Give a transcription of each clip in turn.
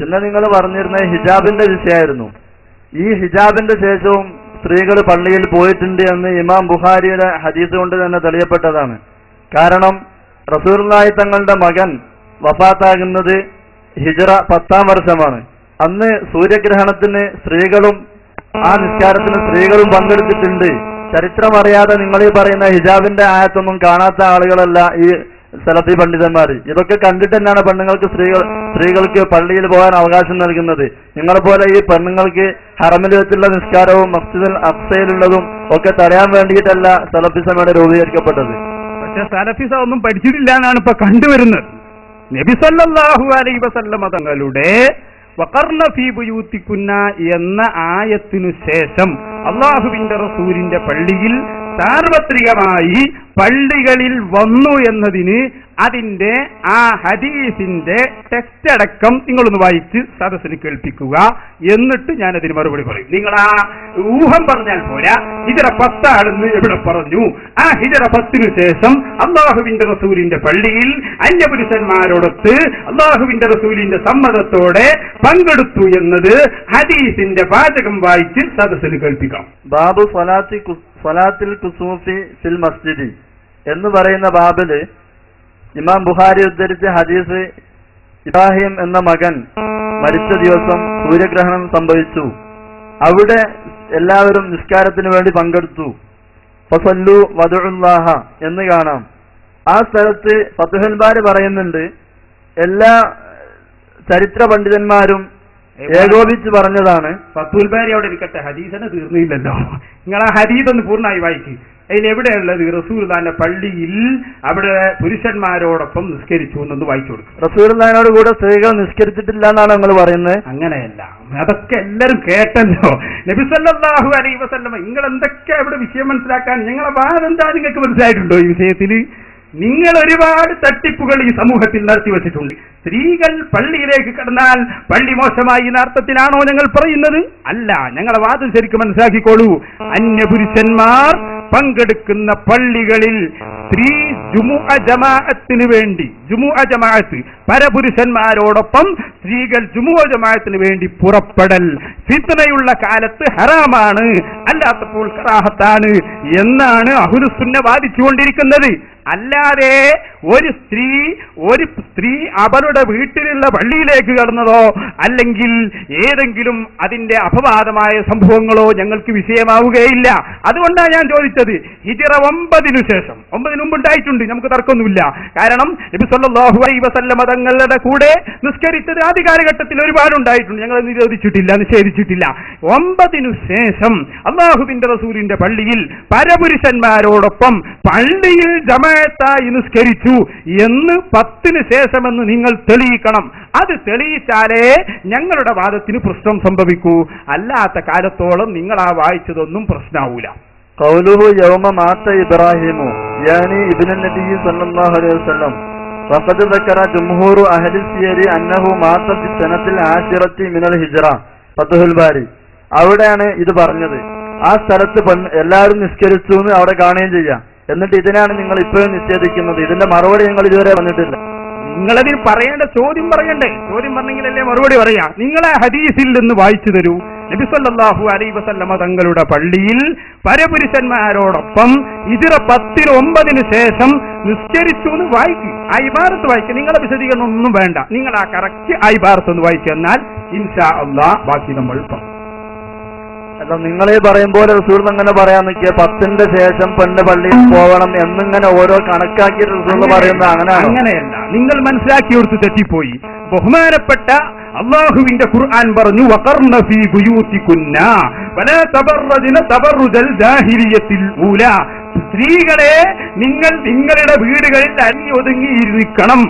പിന്നെ നിങ്ങൾ പറഞ്ഞിരുന്ന ഹിജാബിന്റെ വിഷയമായിരുന്നു. ഈ ഹിജാബിന്റെ ശേഷവും സ്ത്രീകൾ പള്ളിയിൽ പോയിട്ടുണ്ട് എന്ന് ഇമാം ബുഖാരിയുടെ ഹദീസ് കൊണ്ട് തന്നെ തെളിയപ്പെട്ടതാണ്. കാരണം റസൂലുള്ളാഹി തങ്ങളുടെ മകൻ വഫാത്താകുന്നത് ഹിജ്റ 10-ാം വർഷമാണ്. അന്ന് സൂര്യഗ്രഹണത്തിന് സ്ത്രീകളും ആ നിസ്കാരത്തിന് സ്ത്രീകളും പങ്കെടുത്തിട്ടുണ്ട്. ചരിത്രമറിയാതെ നിങ്ങൾ ഈ പറയുന്ന ഹിജാബിന്റെ ആയത്തൊന്നും കാണാത്ത ആളുകളല്ല ഈ സലഫി പണ്ഡിതന്മാർ. ഇതൊക്കെ കണ്ടിട്ട് തന്നെയാണ് പെണ്ണുങ്ങൾക്ക് സ്ത്രീകൾക്ക് പള്ളിയിൽ പോകാൻ അവകാശം നൽകുന്നത്. നിങ്ങളെപ്പോലെ ഈ പെണ്ണുങ്ങൾക്ക് ഹറമിൽ വെച്ചുള്ള നിസ്കാരവും മസ്ജിദുൽ അഖ്സയിലുള്ളതും ഒക്കെ തടയാൻ വേണ്ടിയിട്ടല്ല സലഫിസം ഇവിടെ രൂപീകരിക്കപ്പെട്ടത്. പക്ഷെ സലഫിസം ഒന്നും പഠിച്ചിട്ടില്ല എന്നാണ് ഇപ്പൊ കണ്ടുവരുന്നത്. നബി സല്ലല്ലാഹു അലൈഹി വസല്ലമ തങ്ങളുടെ വഖർന ഫീ ബുയൂതികുന്ന എന്ന ആയത്തിനു ശേഷം അല്ലാഹുവിന്റെ റസൂലിന്റെ പള്ളിയിൽ സാർവത്രികമായി പള്ളികളിൽ വന്നു എന്നതിന് അതിന്റെ ആ ഹദീസിന്റെ ടെക്സ്റ്റ് അടക്കം നിങ്ങളൊന്ന് വായിച്ച് സദസ്സിന് കേൾപ്പിക്കുക. എന്നിട്ട് ഞാനതിന് മറുപടി പറയും. നിങ്ങൾ ആ ഊഹം പറഞ്ഞാൽ പോരാ. ഹിജ്റ 10 ആണെന്ന് എവിടെ പറഞ്ഞു? ആ ഹിജ്റ 10-ന് ശേഷം അല്ലാഹുവിന്റെ റസൂലിന്റെ പള്ളിയിൽ അന്യപുരുഷന്മാരോടൊത്ത് അല്ലാഹുവിന്റെ റസൂലിന്റെ സമ്മതത്തോടെ പങ്കെടുത്തു എന്നത് ഹദീസിന്റെ വാചകം വായിച്ച് സദസ്സിന് കേൾപ്പിക്കാം. ബാബു സ്വലാത്തിൽ കുസൂഫി ഫിൽ മസ്ജിദി എന്ന് പറയുന്ന ബാബില് ഇമാം ബുഖാരി ഉദ്ധരിച്ച ഹദീസ്, ഇബ്രാഹിം എന്ന മകൻ മരിച്ച ദിവസം സൂര്യഗ്രഹണം സംഭവിച്ചു. അവിടെ എല്ലാവരും നിസ്കാരത്തിന് വേണ്ടി പങ്കെടുത്തു. ഫസല്ലു വദഉല്ലാഹ എന്ന് കാണാം. ആ സ്ഥലത്ത് ഫത്ഹുൽ ബാരി പറയുന്നുണ്ട്, എല്ലാ ചരിത്ര പണ്ഡിതന്മാരും ഏകോപിച്ച് പറഞ്ഞതാണ്. ഫത്ഹുൽ ബാരി അവിടെ ഇരിക്കട്ടെ, ഹദീസിനെ തീർന്നില്ലല്ലോ. നിങ്ങൾ ആ ഹദീസ് ഒന്ന് പൂർണ്ണമായി വായിക്കും. അതിലെവിടെയുള്ളത്? റസൂലുള്ളാഹിന്റെ പള്ളിയിൽ അവിടെ പുരുഷന്മാരോടൊപ്പം നിസ്കരിച്ചു എന്നൊന്ന് വായിച്ചു കൊടുക്കും. റസൂലുള്ളാഹിനോട് കൂടെ സ്ത്രീകൾ നിസ്കരിച്ചിട്ടില്ല എന്നാണ് നിങ്ങൾ പറയുന്നത്. അങ്ങനെയല്ല, അതൊക്കെ എല്ലാരും കേട്ടല്ലോ. നബി സല്ലല്ലാഹു അലൈഹി വസല്ലം നിങ്ങൾ എന്തൊക്കെ അവിടെ വിഷയം മനസ്സിലാക്കാൻ, ഞങ്ങളെ വാദം എന്താ നിങ്ങൾക്ക് മനസ്സിലായിട്ടുണ്ടോ ഈ വിഷയത്തിൽ? നിങ്ങൾ ഒരുപാട് തട്ടിപ്പുകൾ ഈ സമൂഹത്തിൽ നടത്തി വച്ചിട്ടുണ്ട്. സ്ത്രീകൾ പള്ളിയിലേക്ക് കടന്നാൽ പള്ളി മോശമായി എന്ന അർത്ഥത്തിലാണോ ഞങ്ങൾ പറയുന്നത്? അല്ല, ഞങ്ങളെ വാദം ശരിക്കും മനസ്സിലാക്കിക്കോളൂ. അന്യപുരുഷന്മാർ പങ്കെടുക്കുന്ന പള്ളികളിൽ സ്ത്രീ ജുമുഅ ജമാഅത്തിന് വേണ്ടി, ജുമുഅ ജമാഅത്ത് പരപുരുഷന്മാരോടൊപ്പം സ്ത്രീകൾ ജുമുഅ ജമാഅത്തിന് വേണ്ടി പുറപ്പെടൽ ഫിത്നയുള്ള കാലത്ത് ഹറാമാണ്, അല്ലാത്തപ്പോൾ കറാഹത്താണ് എന്നാണ് അഹ്ലുസുന്ന വാദിച്ചുകൊണ്ടിരിക്കുന്നത്. അല്ലാതെ ഒരു സ്ത്രീ അവരുടെ വീട്ടിലുള്ള പള്ളിയിലേക്ക് കടന്നതോ അല്ലെങ്കിൽ ഏതെങ്കിലും അതിന്റെ അപവാദമായ സംഭവങ്ങളോ ഞങ്ങൾക്ക് വിഷയമാവുകയില്ല. അതുകൊണ്ടാണ് ഞാൻ ചോദിച്ചത്. ഹിജ്റ 9-ന് ശേഷം, 9-ന് മുമ്പ് ഉണ്ടായിട്ടുണ്ട്, നമുക്ക് തർക്കമൊന്നുമില്ല. കാരണം നബി സല്ലല്ലാഹു അലൈഹി വസല്ലം തങ്ങളുടെ കൂടെ നിസ്കരിച്ചത് ആദ്യ കാലഘട്ടത്തിൽ ഒരുപാടുണ്ടായിട്ടുണ്ട്, ഞങ്ങൾ നിഷേധിച്ചിട്ടില്ല. 9-നു ശേഷം അല്ലാഹുവിന്റെ റസൂലിന്റെ പള്ളിയിൽ പരപുരുഷന്മാരോടൊപ്പം പള്ളിയിൽ ജമാഅത്തായി നിസ്കരിച്ചു എന്ന് 10-ന് ശേഷമെന്ന് നിങ്ങൾ തെളിയിക്കണം. അത് തെളിയിച്ചാലേ ഞങ്ങളുടെ വാദത്തിന് പ്രശ്നം സംഭവിക്കൂ. അല്ലാത്ത കാലത്തോളം നിങ്ങൾ ആ വായിച്ചതൊന്നും പ്രശ്നമാവൂല. ഖൗലുഹു യൗമ മാത ഇബ്രാഹിമു യാനി ഇബ്നു നബി സല്ലല്ലാഹു അലൈഹി വസല്ലം വഖദ് ദക്കറ ജംഹൂറു അഹ്ലി സിയരി അന്നഹു മാത ഫി സനത്തിൽ ആശിറത്തി മിനൽ ഹിജ്റ. ഫത്ഹുൽ ബാരി അവിടെയാണ് ഇത് പറഞ്ഞത്. ആ സ്ഥലത്ത് എല്ലാവരും നിസ്കരിച്ചു എന്ന് അവിടെ കാണുകയും ചെയ്യാം. എന്നിട്ട് ഇതിനാണ് നിങ്ങൾ ഇപ്പോഴും നിഷേധിക്കുന്നത്. ഇതിന്റെ മറുപടി നിങ്ങൾ ഇതുവരെ വന്നിട്ടില്ല. നിങ്ങളതിന് പറയേണ്ട ചോദ്യം പറയണ്ടേ? ചോദ്യം പറഞ്ഞെങ്കിലല്ലേ മറുപടി പറയാ. നിങ്ങളെ ഹദീസിൽ നിന്ന് വായിച്ചു തരൂ. നബി സല്ലല്ലാഹു അലൈഹി വസല്ലമ തങ്ങളുടെ പള്ളിയിൽ പരപുരുഷന്മാരോടൊപ്പം ഹിജ്റ 10-9-ന് ശേഷം നിസ്കരിച്ചു എന്ന് വായിക്കും. ആ ഇബാറത്ത് വായിക്കും. നിങ്ങളെ വിശദീകരണം ഒന്നും വേണ്ട. നിങ്ങൾ ആ കറക്റ്റ് ആ ഇബാറത്ത് ഒന്ന് വായിച്ചു തന്നാൽ ഇൻഷാ അല്ലാഹ് ബാക്കി നമ്മൾ പറയും. അല്ല, നിങ്ങളീ പറയുമ്പോൾ റസൂൽ അങ്ങനെ പറയാൻ നിൽക്കുക 10-ന്റെ ശേഷം പെണ്ണ് പള്ളിയിൽ പോകണം എന്നിങ്ങനെ ഓരോ കണക്കാക്കി റസൂൽ പറയുന്നത് അങ്ങനെയല്ല. നിങ്ങൾ മനസ്സിലാക്കിയെടുത്ത് തെറ്റിപ്പോയി. ബഹുമാനപ്പെട്ട അല്ലാഹുവിന്റെ ഖുർആൻ പറഞ്ഞു, വഖർന ഫീ ബുയൂതികുന്ന വലാ തബറജ്ന തബറുജൽ ജാഹിലിയ്യത്തിൽ ഊലാ. സ്ത്രീകളെ നിങ്ങൾ നിങ്ങളുടെ വീടുകളിൽ അണിയൊതുങ്ങിയിരിക്കണം.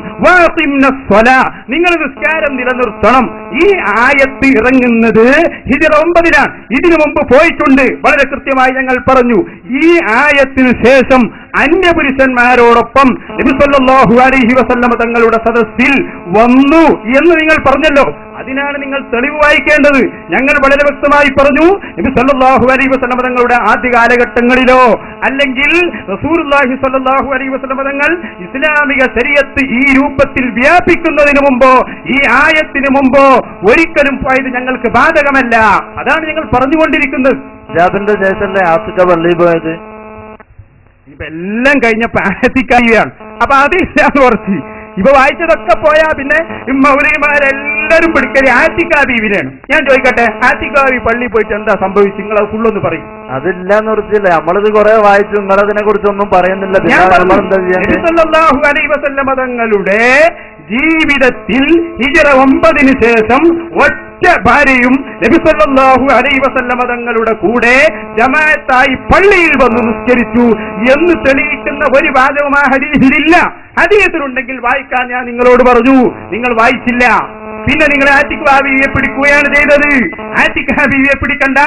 നിങ്ങൾ നിസ്കാരം നിലനിർത്തണം. ഈ ആയത്ത് ഇറങ്ങുന്നത് ഹിജ്റ 9-നാണ്. ഇതിനു മുമ്പ് പോയിട്ടുണ്ട്, വളരെ കൃത്യമായി ഞങ്ങൾ പറഞ്ഞു. ഈ ആയത്തിന് ശേഷം അന്യപുരുഷന്മാരോടൊപ്പം നബി സല്ലല്ലാഹു അലൈഹി വസല്ലം തങ്ങളുടെ സദസ്സിൽ വന്നു എന്ന് നിങ്ങൾ പറഞ്ഞല്ലോ. അതിനാണ് നിങ്ങൾ തെളിവ് വായിക്കേണ്ടത്. ഞങ്ങൾ വളരെ വ്യക്തമായി പറഞ്ഞു, നബി സല്ലല്ലാഹു അലൈഹി വസല്ലം തങ്ങളുടെ ആദ്യ കാലഘട്ടങ്ങളിലോ അല്ലെങ്കിൽ റസൂലുള്ളാഹി സ്വല്ലല്ലാഹു അലൈഹി വസല്ലം തങ്ങൾ ഇസ്ലാമിക ശരീഅത്ത് ഈ രൂപത്തിൽ വ്യാപിക്കുന്നതിന് മുമ്പോ ഈ ആയത്തിന് മുമ്പോ ഒരിക്കലും പോയത് ഞങ്ങൾക്ക് ബാധകമല്ല. അതാണ് ഞങ്ങൾ പറഞ്ഞുകൊണ്ടിരിക്കുന്നത്. ഹിജാബിന്റെ ശേഷമല്ലേ ആഫ്രിക്ക പള്ളിയിൽ പോയത്? ഇപ്പൊ എല്ലാം കഴിഞ്ഞപ്പോ ആയത്തിക്കാരിയാണ്. അപ്പൊ അതില്ലാന്ന് കുറച്ച് ഇപ്പൊ വായിച്ചതൊക്കെ പോയാ പിന്നെ മൗലവിമാരെല്ലാരും പിടിക്കല് ആറ്റിക്കാ ബീവിനെയാണ്. ഞാൻ ചോദിക്കട്ടെ, ആറ്റിക്കാവി പള്ളി പോയിട്ട് എന്താ സംഭവിച്ചു? നിങ്ങൾ അത് ഫുള്ളൊന്ന് പറയും. അതില്ലാന്ന് കുറിച്ചില്ല, നമ്മളിത് കുറെ വായിച്ചു, നിങ്ങളതിനെ കുറിച്ചൊന്നും പറയുന്നില്ല. സല്ലല്ലാഹു അലൈഹി വസല്ലം തങ്ങളുടെ ജീവിതത്തിൽ ഹിജ്റ 9 ശേഷം ഒറ്റ ഭാര്യയും നബി സല്ലല്ലാഹു അലൈഹി വസല്ലം തങ്ങളുടെ കൂടെ ജമാഅത്തായി പള്ളിയിൽ വന്ന് നിസ്കരിച്ചു എന്ന് തെളിയിക്കുന്ന ഒരു വാദവും ആ ഹദീസിലില്ല. ഹദീസിലുണ്ടെങ്കിൽ വായിക്കാൻ ഞാൻ നിങ്ങളോട് പറഞ്ഞു, നിങ്ങൾ വായിച്ചില്ല. പിന്നെ നിങ്ങൾ ആറ്റിക്കാ ബീവിയെ പിടിക്കുകയാണ് ചെയ്തത്. ആറ്റിക്കാ ബീവിയെ പിടിക്കണ്ട.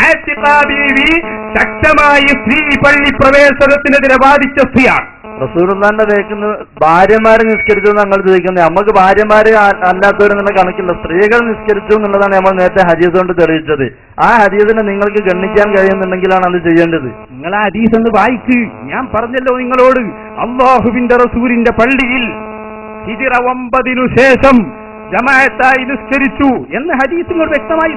ആറ്റിക്കാ ബീവി ശക്തമായി സ്ത്രീ പള്ളി പ്രവേശനത്തിനെതിരെ വാദിച്ച സ്ത്രീയാണ്. റസൂലുള്ളാഹിന്റെ വേക്കുന്ന ഭാര്യമാര് നിസ്കരിച്ചു ഞങ്ങൾ ചോദിക്കുന്നത്. നമുക്ക് ഭാര്യമാര് അല്ലാത്തവരെന്നുള്ള കണക്കില്ല, സ്ത്രീകൾ നിസ്കരിച്ചു എന്നുള്ളതാണ് നമ്മൾ നേരത്തെ ഹദീസ് കൊണ്ട് തെളിയിച്ചത്. ആ ഹദീസിനെ നിങ്ങൾക്ക് ഗണ്ണിക്കാൻ കഴിയുന്നുണ്ടെങ്കിലാണ് അത് ചെയ്യേണ്ടത്. നിങ്ങൾ ആ ഹദീസ് ഒന്ന് വായിക്ക്. ഞാൻ പറഞ്ഞല്ലോ നിങ്ങളോട്, അല്ലാഹുവിന്റെ റസൂലിന്റെ പള്ളിയിൽ ഹിജ്റ 9 ശേഷം ജമാഅത്തായി നിസ്കരിച്ചു എന്ന് ഹദീസ് നിങ്ങൾ വ്യക്തമായി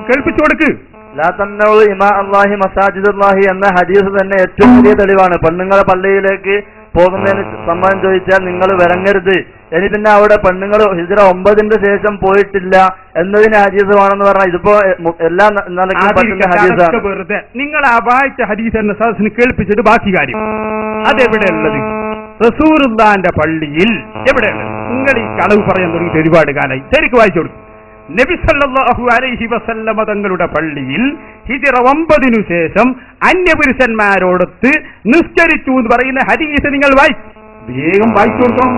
കേൾപ്പിച്ചു കൊടുക്ക്. ലാ തന്നഉ ഇമാ അല്ലാഹി മസാജിദുല്ലാഹി എന്ന ഹദീസ് തന്നെ ഏറ്റവും വലിയ തെളിവാണ്. പെണ്ണുങ്ങളെ പള്ളിയിലേക്ക് പോകുന്നതിന് സമ്മതം ചോദിച്ചാൽ നിങ്ങൾ വരങ്ങരുത്. ഇനി പിന്നെ അവിടെ പെണ്ണുങ്ങൾ ഹിജ്റ 9 ശേഷം പോയിട്ടില്ല എന്നതിന് ഹദീസുമാണെന്ന് പറഞ്ഞാൽ ഇതിപ്പോ എല്ലാ നിലയ്ക്കും പറ്റുന്ന ഹദീസാണ്. വെറുതെ നിങ്ങൾ ആ വായിച്ച ഹദീസ് എന്ന സദസ്സിന് കേൾപ്പിച്ചിട്ട് ബാക്കി കാര്യം അതെവിടെയുള്ളത്? റസൂലുള്ളാഹിന്റെ പള്ളിയിൽ എവിടെയുള്ളത്? നിങ്ങൾ ഈ കളവ് പറയാൻ തുടങ്ങിയിട്ട് ഒരുപാട് കാലമായി. ശരിക്കും വായിച്ചു കൊടുക്കും. നബി സല്ലല്ലാഹു അലൈഹി വസല്ലമ തങ്ങളുടെ പള്ളിയിൽ ഹിജ്റ 9 ശേഷം അന്യപുരുഷന്മാരോടൊത്ത് നിസ്കരിച്ചു എന്ന് പറയുന്ന ഹദീസ് നിങ്ങൾ വേഗം വായിച്ചു കൊടുക്കണം.